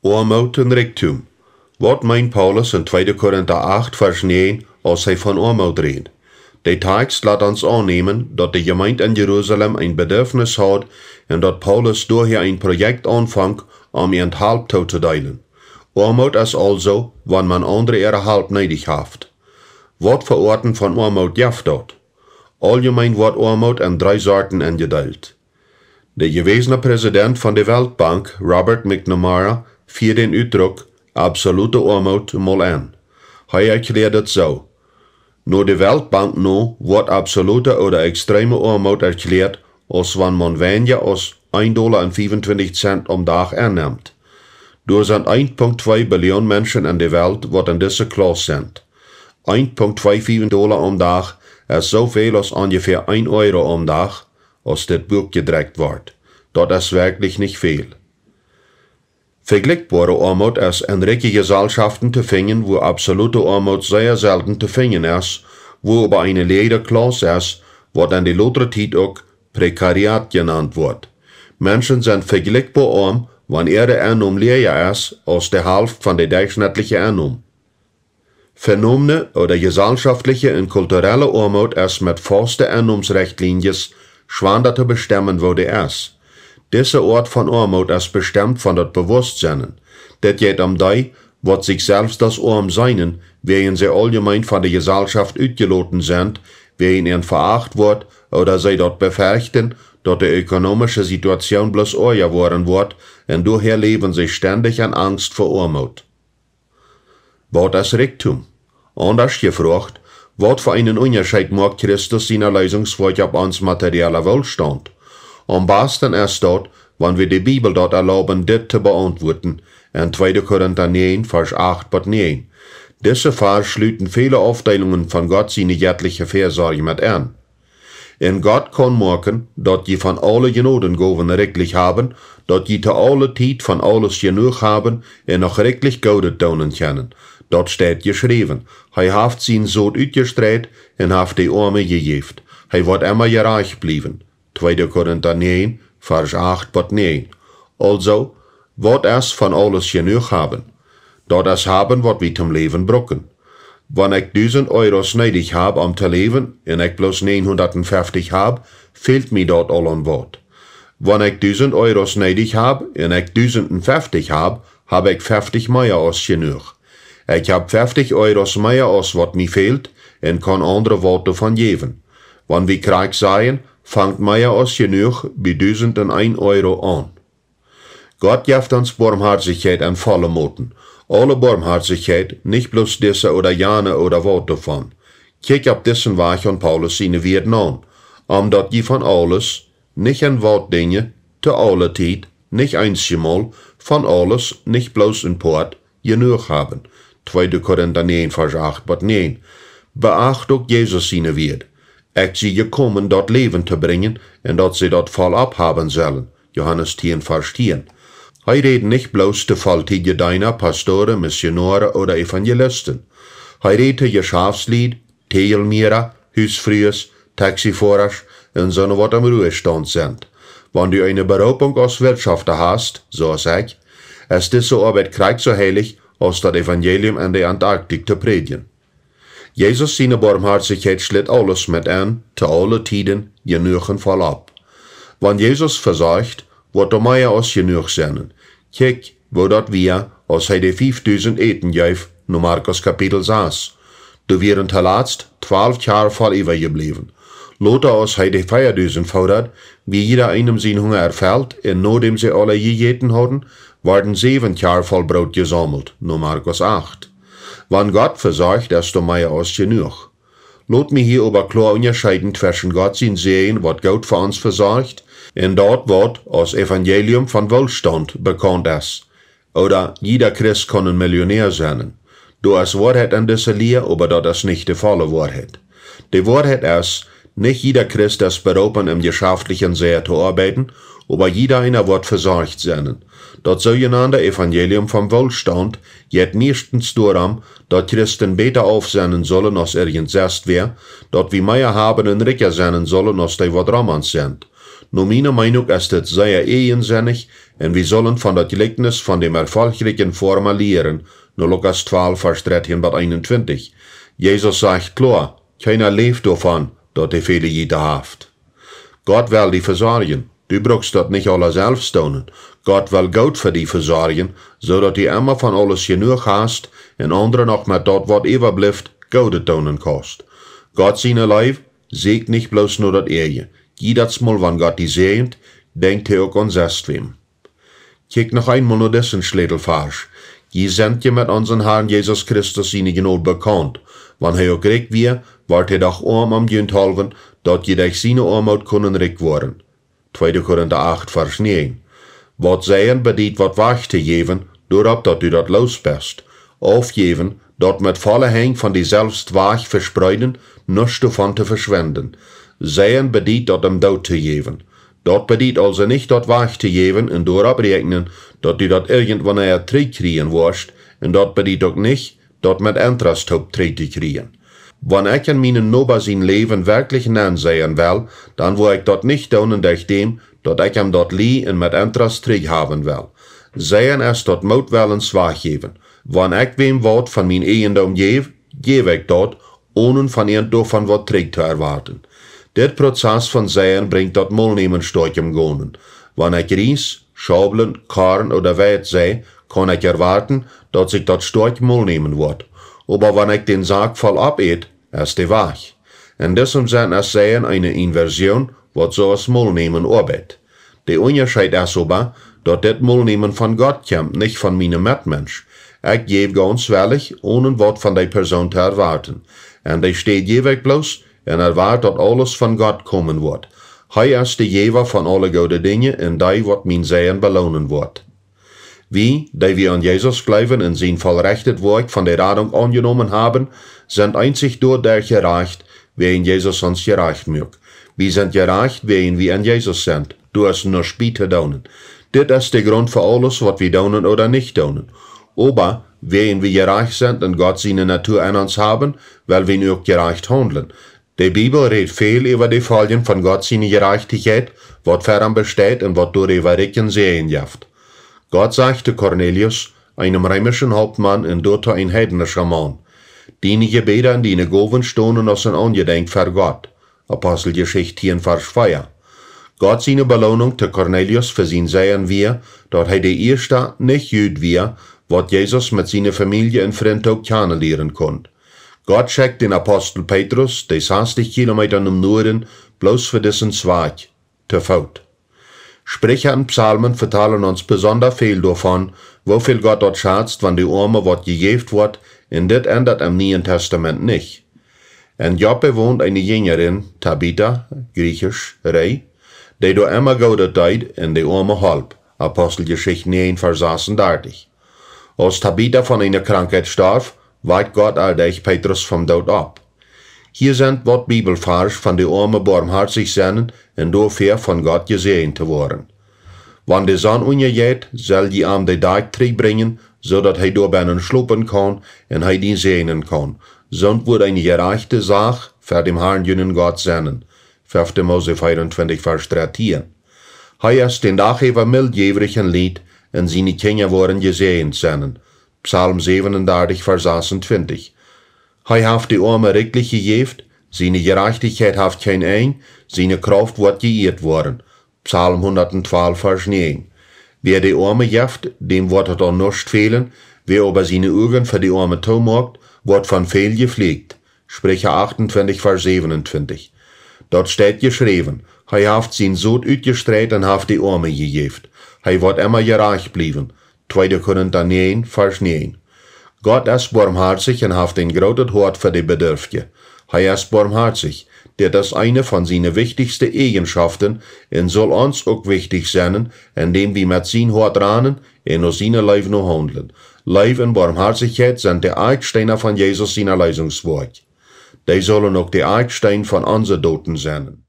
Armoed en Reichtum. Wat meint Paulus in 2. Korinther 8, Vers 9, als hij van armoed redt? De tekst laat ons aannemen dat de gemeente in Jeruzalem een bedürfnis had en dat Paulus daher een project aanvangt om ihnen Hulp toe te delen. Armoed is also, wanneer man andere ihre Hulp nötig heeft. Wat voor Arten van armoed jaft dat? Algemeen wordt armoed in 3 soorten ingedeeld. De gewesene president van de Weltbank, Robert McNamara, viert den uitdruk absolute armoed mal aan. Hij erklärt het zo. Nur de Weltbank wordt absolute oder extreme armoed erklärt, als wanneer man weniger als $1,25 om dag aanneemt. Door zijn 1,2 biljoen mensen in de wereld wat in deze klas zijn. $1,25 om dag is zoveel als ongeveer €1 om dag, als dit boek gedrukt wordt. Dat is wirklich nicht veel. Vergelijkbare armoed is in rijke Gesellschaften te vinden, wo absolute armoed zeer selten te vinden is, wo aber eine Lederklasse is, wat in de latere tijd ook prekariat genannt wordt. Menschen zijn vergelijkbaar arm, wanneer de Einnahme leer is als de helft van de durchschnittliche Einnahme. Phänomene oder gesellschaftliche und kulturelle Armut ist mit festen Einnahmsrichtlinien schwer zu bestimmen, wo die ist. Diese Art von Armut ist bestimmt von das Bewusstsein. Das geht die, wat sich selbst das Arm seien, während sie allgemein von der Gesellschaft ausgeloten sind, während ihnen veracht wird oder sie dort befürchten, dass die ökonomische Situation bloß euer worden wird, und daher leben sie ständig in Angst vor Armut. Wat is Reichtum? Anders gefragt, wat für einen Unterschied macht Christus seiner Lösungsweg auf uns materieller Wohlstand? Am besten ist dort, wenn wir die Bibel dort erlauben, dit zu beantworten, in 2. Korinther 9, Vers 8 bis 9. Diese Vers schließen viele Aufteilungen von Gott seine göttliche Fürsorge mit an. En Gott kann machen, dat je van alle Genodengaven reichlich haben, dat je te alle tijd van alles genug haben en nog reichlich Gode tonen können. Dat steht geschreven. Hij heeft zijn Zoon uitgestreit en heeft de Arme gegeven. Hij wordt immer gereich blijven. 2. Korinther 9, Vers 8 bis 9. Also, wat is van alles genug haben? Dat is haben, wat we zum Leben brauchen. Wanneer ik €1000 nodig heb om te leven en ik bloos 950 heb, fehlt mir dat al een wat. Wanneer ik €1000 nodig heb en ik 1050 heb ik 50 meer als genoeg. Ik heb 50 € meer als wat mij fehlt en kan andere wat ervan geven. Wanneer we krijg zijn, vangt meer als genoeg bij €1001 aan. Gott geeft ons barmherzigheid en volle moten. Alle Barmherzigkeit, nicht bloß diese oder jene oder wat davon. Kijk op diesen Weg an Paulus seine Woorden an, omdat je van alles, nicht in wat dingen, te alle tijd, nicht einmal, van alles, nicht bloß in Port, genug haben. 2. Korinther 9, Vers 8 bis 9. Beacht ook Jesus seine Woorden. Ik zie gekommen, dat Leben te brengen, en dat sie dat volab haben sollen. Johannes 10, Vers 10. Hij redt nicht bloß te volltige Diener, Pastoren, Missionare oder Evangelisten. Hij redt te Geschäftslied, Tegelmierer, Huisvrouws, Taxifahrers en zo'n wat am Ruhestand sind. Wenn du eine Berufung als Wirtschafter hast, zoals ik, ist diese Arbeit krijgt so heilig, als das Evangelium in der Antarktik te predigen. Jesus seine Barmherzigkeit schlitt alles mit an, te alle Tiden, genug en volab. Wenn Jesus versagt, wordt er meer als genoeg zijn. Kijk, wo dat wir, als hij de 5000 eten geeft, no Markus Kapitel 6. Du wären te laatst 12 jaar vol übergebleven. Later als hij de 4000 fordert, wie jeder einem zijn Hunger erfällt, en nachdem sie alle gegeten hadden, werden 7 jaar vol Brot gesammelt, no Markus 8. Wann Gott versagt, ist er mehr als genug. Laat mich hier aber klar unterscheiden zwischen Gott sein Sehen, wat Gott für uns versagt, en dat wat als Evangelium van Wohlstand bekannt ist. Oder jeder Christ kann ein Millionär sein. Du ist Wahrheit an dieser Lehre, aber das ist nicht die volle Wahrheit. Die Wahrheit ist, nicht jeder Christ ist berufen, im geschäftlichen Sinne zu arbeiten, aber jeder einer wird versorgt sein. Das sogenannte Evangelium vom Wohlstand geht meistens darum, dass Christen besser aufsehen sollen, als irgend selbst wer, dass wir mehr haben und reicher sein sollen, als die was Romans sind. Nur meiner Meinung ist das sehr eigensinnig und wir sollen von das Gleichnis von dem erfolgreichen Former lehren, nur Lukas 12, Vers 13 bis 21. Jesus sagt klar, keiner lebt davon, dass er viele Jahre haft. Gott will die versorgen. Du brauchst das nicht alles selbst tun. Gott will Geld für die versorgen, so dass du immer von alles genug hast und andere noch mit dort, was überbleibt, Geld tun kannst. Gott seine Leib sägt nicht bloß nur das Ehe. Jedes Mal, wenn Gott die segnet, denkt er auch an selbstwem. Kijk noch einmal nur diesen Schlädelfars. Je sind je mit unseren Herrn Jesus Christus seine Gnade bekannt. Wenn er auch recht wir, wart er doch am Jünd halven, dat je durch seine Armut können recht worden. 2. Korinther 8, Vers 9. Wat zeien bedient wat wacht te geven, doorop dat u dat los best. Aufgeven, dat met volle hang van die selbst waag verspreiden, nichts davon te verschwenden. Zeien bedient dat dood te geven. Dat bedient also nicht dat waag te geven en doorop rekenen, dat u dat irgendwanneer terugkriegen worst, en dat bedient ook nicht, dat met interest op terug te kriegen. Wenn ich in meinen Nober sein Leben wirklich ansehen will, dann will ich dort nicht tun durch dem, dass ich ihm dort lie und mit Interesse zurück haben will. Sehen es dort Mut wollen zwar geben. Wenn ich wem Wort von mein Eigendom gebe ich dort, ohne von ihm davon was zurück zu erwarten. Der Prozess von Sehen bringt dort Mulnehmen stark im Gonen. Wenn ich Ries, Schabeln, Korn oder Weit sehe, kann ich erwarten, dass sich dort stark Mulnehmen wird. Aber wenn ich den Sack voll abet, ist die Waag. In diesem Sinn ist Sehen eine Inversion, was so als Mulnehmen arbeitet. Der Unterschied ist aber, dass das Mulnehmen von Gott kommt, nicht von meinem Mitmensch. Ich gebe ganz ehrlich, ohne was von der Person zu erwarten. Und ich stehe ewig bloß und erwarte, dass alles von Gott kommen wird. Er ist der Geber von allen guten Dingen und der wird mein Sehen belohnen wird. Wie, die wir an Jesus glauben und sein vollrechtet Werk von der Rettung angenommen haben, sind einzig dadurch gereicht, wer in Jesus uns gereicht mögt. Wir sind gereicht, wer wir in Jesus sind. Du hast nur später tun. Das ist der Grund für alles, was wir tun oder nicht tun. Aber, wer wir gereicht sind und Gott seine Natur in uns haben, weil wir auch gereicht handeln. Die Bibel redet viel über die Folgen von Gott seine Gerechtigkeit, was daran besteht und was durch Überrecken sehen jaft. Gott sagte Cornelius, einem römischen Hauptmann und dort ein heidnischer Mann, deine Gebete und deine Gaben stonden aus ein Angedenk für Gott. Apostelgeschichte 10, Vers 4. Gott seine Belohnung zu Cornelius für sein Sehen wir, dass er der erste nicht Jüd wir, was Jesus mit seiner Familie und Freunden auch kennenlernen konnte. Gott schickt den Apostel Petrus, der 60 Kilometer im Norden, bloß für diesen Zweig, zu Fuß. Sprecher und Psalmen vertellen uns besonders viel davon, wofür Gott dort schätzt, wenn die Arme was gegeben wird, und das ändert im Neuen Testament nicht. In Joppe wohnt eine Jüngerin, Tabitha, griechisch, Rei, die do immer Gott deed in die Arme halb, Apostelgeschichte 9, Vers 36. Als Tabitha von einer Krankheit starb, weit Gott alldeich Petrus vom Tod ab. Hier sind wat Bibelvers von die Arme barmherzig sind und dafür von Gott gesehen zu worden. Wann die Sonne untergeht, soll die Arme die Tag bringen, so dass er durch schlupen kann und er die sehnen kann. Sonst wird eine gerechte Sache für den Herrn jünen Gott senden. 5. Mose 24, Vers 13. Er ist den Tag über mildjährig und Lied und seine Kinder worden gesehen senden. Psalm 37, Vers 26. Er hat die Arme rechtlich gegeben, seine Gerechtigkeit hat kein Ein, seine Kraft wird geehrt worden. Psalm 112, Vers 9. Wer die Arme jaft, dem wird es auch nicht fehlen, wer aber seine Augen für die Arme zumacht, wird von viel gepflegt. Sprecher 28, Vers 27. Dort steht geschrieben, er hat sein Sohn ausgestreckt und hat die Arme gegeben. Er wird immer gerecht bleiben. 2. Korinther 9, Vers 9. Gott ist barmherzig und hat ein großes Hort für die Bedürftigen. Er ist barmherzig. Das ist eine von seinen wichtigsten Eigenschaften und soll uns auch wichtig sein, indem wir mit seinem Hort ranen und aus seinem Leben noch handeln. Liebe und Barmherzigkeit sind die Ecksteine von Jesus seiner Leistungswerk. Die sollen auch die Ecksteine von unseren Toten sein.